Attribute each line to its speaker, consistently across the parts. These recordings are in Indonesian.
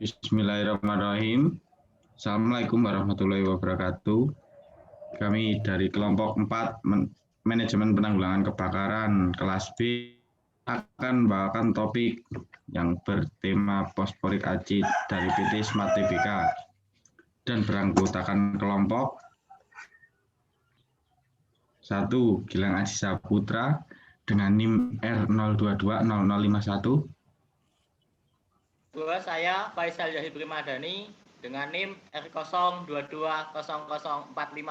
Speaker 1: Bismillahirrahmanirrahim. Assalamualaikum warahmatullahi wabarakatuh. Kami dari kelompok 4 Manajemen Penanggulangan Kebakaran kelas B akan membawakan topik yang bertema fosforik acid dari PT Smart Tbk dan beranggotakan kelompok 1. Gilang Aziza Putra dengan NIM R0220051.
Speaker 2: 2. Saya Faisal Yahya Primadani dengan NIM R0220045.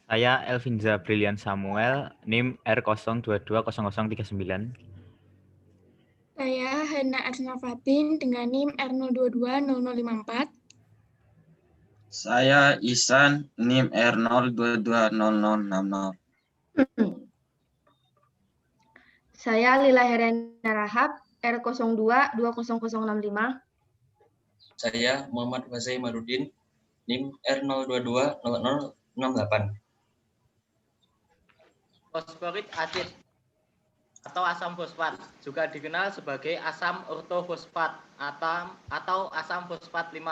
Speaker 3: Saya Elvinza Brilian Samuel, NIM R0220039.
Speaker 4: Saya Hana Arsna Fatin dengan NIM R0220054.
Speaker 5: Saya Ihsan, NIM R0220060.
Speaker 6: Saya Lila Herena Rahab, R02200065.
Speaker 7: Saya Muhammad Fazai Marudin, NIM R0220068.
Speaker 2: Fosforik acid atau asam fosfat juga dikenal sebagai asam ortofosfat atau asam fosfat 5.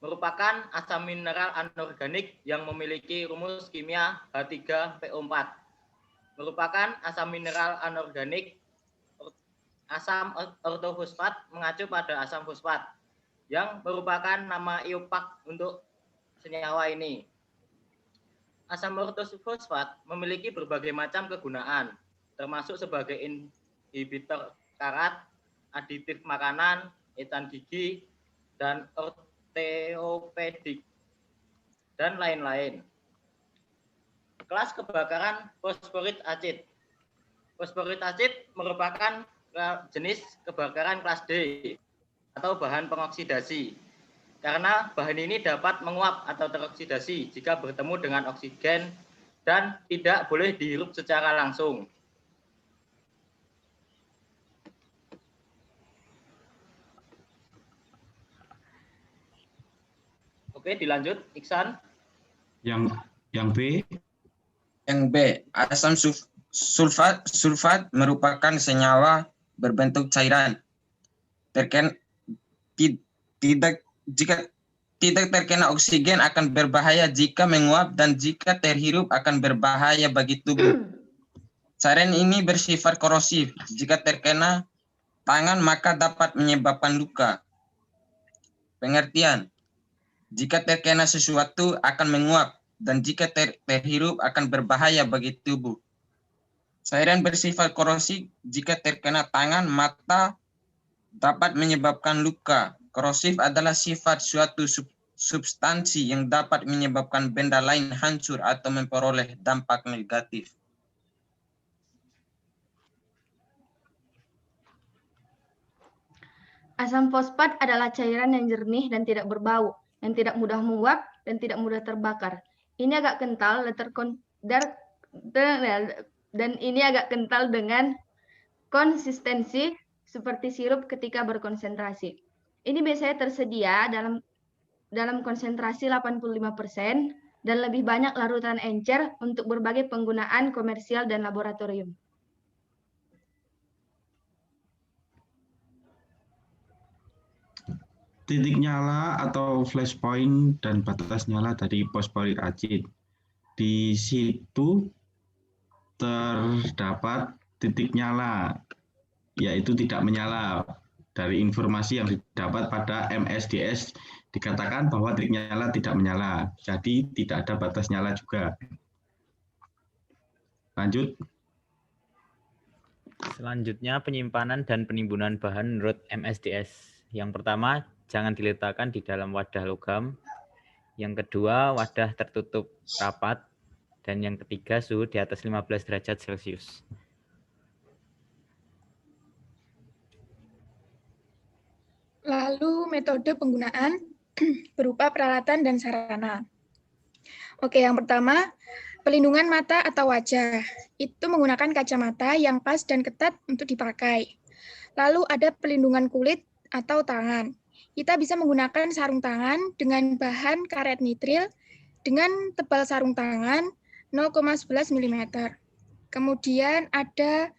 Speaker 2: Merupakan asam mineral anorganik yang memiliki rumus kimia H3PO4. Merupakan asam mineral anorganik. Asam ortofosfat mengacu pada asam fosfat yang merupakan nama iopak untuk senyawa ini. Asam ortofosfat memiliki berbagai macam kegunaan, termasuk sebagai inhibitor karat, aditif makanan, etan gigi, dan ortopedik, dan lain-lain. Kelas kebakaran fosforit acid. Fosforit acid merupakan jenis kebakaran kelas D atau bahan pengoksidasi, karena bahan ini dapat menguap atau teroksidasi jika bertemu dengan oksigen dan tidak boleh dihirup secara langsung. Oke, dilanjut, Iksan.
Speaker 1: Yang B.
Speaker 5: Yang B, asam sulfat merupakan senyawa berbentuk cairan. Jika tidak terkena oksigen akan berbahaya jika menguap, dan jika terhirup akan berbahaya bagi tubuh. Cairan ini bersifat korosif. Jika terkena tangan maka dapat menyebabkan luka. Pengertian: jika terkena sesuatu akan menguap, dan jika terhirup akan berbahaya bagi tubuh. Cairan bersifat korosif, jika terkena tangan, mata dapat menyebabkan luka. Korosif adalah sifat suatu substansi yang dapat menyebabkan benda lain hancur atau memperoleh dampak negatif.
Speaker 6: Asam fosfat adalah cairan yang jernih dan tidak berbau, yang tidak mudah menguap dan tidak mudah terbakar. Ini agak kental dan ini agak kental dengan konsistensi seperti sirup ketika berkonsentrasi. Ini biasanya tersedia dalam konsentrasi 85% dan lebih banyak larutan encer untuk berbagai penggunaan komersial dan laboratorium.
Speaker 1: Titik nyala atau flash point dan batas nyala dari fosforik acid. Di situ terdapat titik nyala, yaitu tidak menyala. Dari informasi yang didapat pada MSDS dikatakan bahwa titik nyala tidak menyala, jadi tidak ada batas nyala juga. Lanjut.
Speaker 3: Selanjutnya penyimpanan dan penimbunan bahan menurut MSDS. Yang pertama, jangan diletakkan di dalam wadah logam. Yang kedua, wadah tertutup rapat. Dan yang ketiga, suhu di atas 15 derajat Celcius.
Speaker 4: Lalu metode penggunaan berupa peralatan dan sarana. Oke, yang pertama, pelindungan mata atau wajah. Itu menggunakan kacamata yang pas dan ketat untuk dipakai. Lalu ada pelindungan kulit atau tangan. Kita bisa menggunakan sarung tangan dengan bahan karet nitril dengan tebal sarung tangan 0,11 mm. Kemudian ada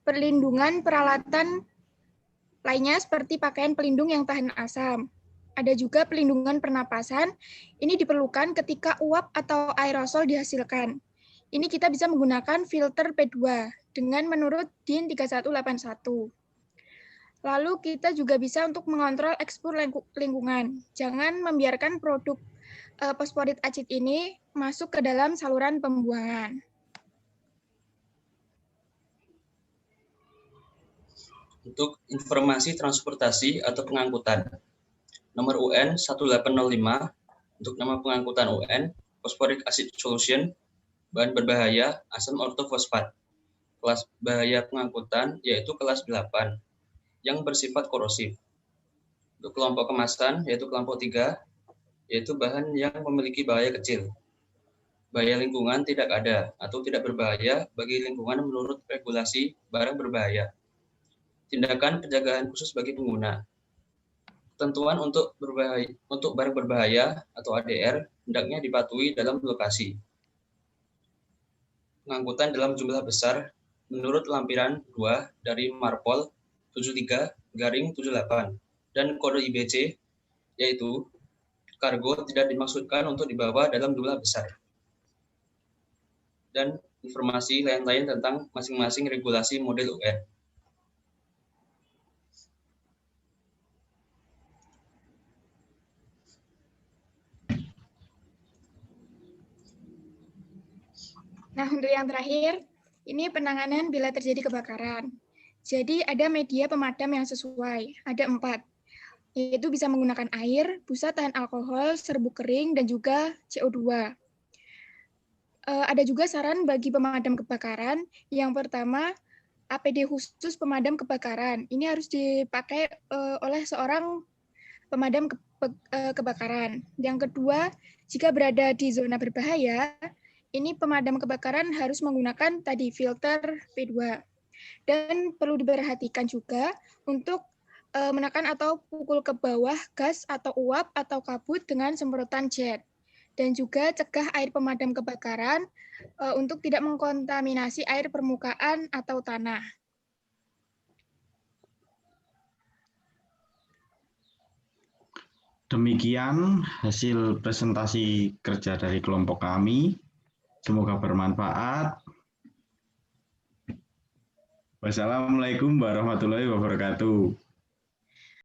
Speaker 4: perlindungan peralatan lainnya seperti pakaian pelindung yang tahan asam. Ada juga pelindungan pernapasan, ini diperlukan ketika uap atau aerosol dihasilkan. Ini kita bisa menggunakan filter P2 dengan menurut DIN 3181. Lalu kita juga bisa untuk mengontrol ekspor lingkungan. Jangan membiarkan produk fosforit acid ini masuk ke dalam saluran pembuangan.
Speaker 7: Untuk informasi transportasi atau pengangkutan, nomor UN 1805 untuk nama pengangkutan UN, phosphoric acid solution, bahan berbahaya, asam ortofosfat. Kelas bahaya pengangkutan yaitu kelas 8 yang bersifat korosif. Untuk kelompok kemasan yaitu kelompok 3, yaitu bahan yang memiliki bahaya kecil. Bahaya lingkungan tidak ada atau tidak berbahaya bagi lingkungan menurut regulasi barang berbahaya. Tindakan penjagaan khusus bagi pengguna. Ketentuan untuk barang berbahaya atau ADR hendaknya dipatuhi dalam lokasi. Pengangkutan dalam jumlah besar menurut lampiran 2 dari Marpol 73/78 dan kode IBC yaitu kargo tidak dimaksudkan untuk dibawa dalam jumlah besar. Dan informasi lain-lain tentang masing-masing regulasi model UN.
Speaker 4: Nah, untuk yang terakhir, ini penanganan bila terjadi kebakaran. Jadi ada media pemadam yang sesuai, ada 4, yaitu bisa menggunakan air, busa tahan alkohol, serbuk kering, dan juga CO2. Ada juga saran bagi pemadam kebakaran. Yang pertama, APD khusus pemadam kebakaran. Ini harus dipakai oleh seorang pemadam kebakaran. Yang kedua, jika berada di zona berbahaya, ini pemadam kebakaran harus menggunakan tadi filter P2. Dan perlu diperhatikan juga untuk menekan atau pukul ke bawah gas atau uap atau kabut dengan semprotan jet. Dan juga cegah air pemadam kebakaran untuk tidak mengkontaminasi air permukaan atau tanah.
Speaker 1: Demikian hasil presentasi kerja dari kelompok kami. Semoga bermanfaat. Wassalamualaikum warahmatullahi wabarakatuh.